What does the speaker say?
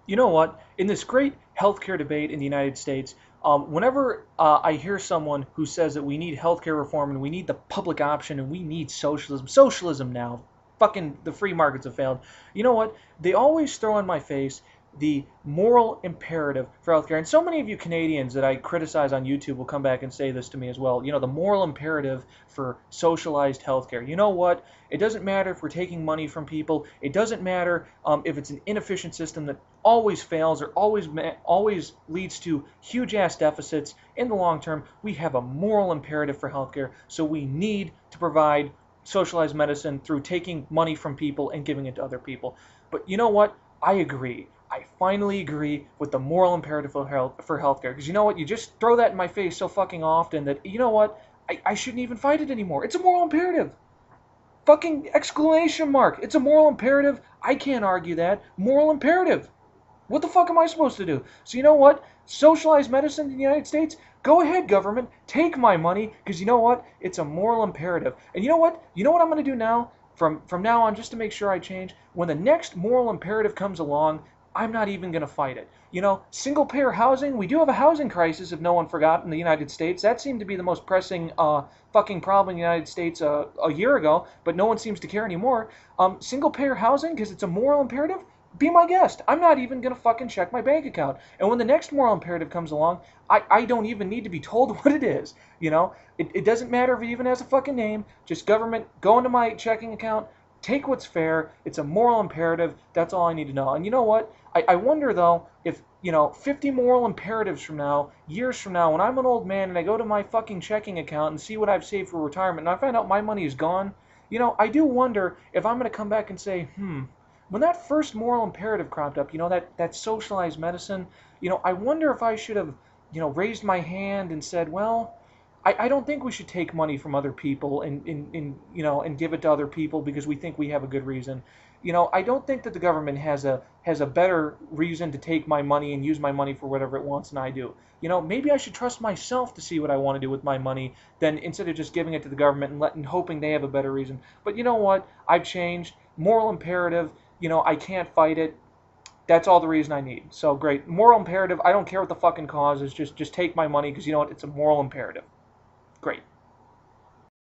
You know what? In this great healthcare debate in the United States, whenever I hear someone who says that we need healthcare reform and we need the public option and we need socialism now, fucking the free markets have failed. You know what? They always throw in my face the moral imperative for healthcare. And so many of you Canadians that I criticize on YouTube will come back and say this to me as well. You know, the moral imperative for socialized healthcare. You know what? It doesn't matter if we're taking money from people. It doesn't matter if it's an inefficient system that always fails or always leads to huge ass deficits in the long term. We have a moral imperative for healthcare, so we need to provide socialized medicine through taking money from people and giving it to other people. But you know what? I agree. I finally agree with the moral imperative for healthcare. Because you know what? You just throw that in my face so fucking often that, you know what? I shouldn't even fight it anymore. It's a moral imperative. Fucking exclamation mark. It's a moral imperative. I can't argue that. Moral imperative. What the fuck am I supposed to do? So you know what? Socialized medicine in the United States? Go ahead, government. Take my money, because you know what? It's a moral imperative. And you know what? You know what I'm going to do now? From now on, just to make sure I change, when the next moral imperative comes along, I'm not even going to fight it. You know, single-payer housing, we do have a housing crisis, if no one forgot, in the United States. That seemed to be the most pressing fucking problem in the United States a year ago, but no one seems to care anymore. Single-payer housing, because it's a moral imperative, be my guest. I'm not even going to fucking check my bank account. And when the next moral imperative comes along, I don't even need to be told what it is. You know, it doesn't matter if it even has a fucking name. Just government, go into my checking account, take what's fair. It's a moral imperative. That's all I need to know. And you know what? I wonder, though, if, 50 moral imperatives from now, years from now, when I'm an old man and I go to my fucking checking account and see what I've saved for retirement and I find out my money is gone, I do wonder if I'm going to come back and say, when that first moral imperative cropped up, that socialized medicine, I wonder if I should have, raised my hand and said, well, I don't think we should take money from other people and give it to other people because we think we have a good reason. I don't think that the government has a better reason to take my money and use my money for whatever it wants than I do. Maybe I should trust myself to see what I want to do with my money than instead of just giving it to the government and hoping they have a better reason. But you know what? I've changed. Moral imperative. I can't fight it. That's all the reason I need. So great. Moral imperative. I don't care what the fucking cause is. Just take my money because you know what? It's a moral imperative. Great.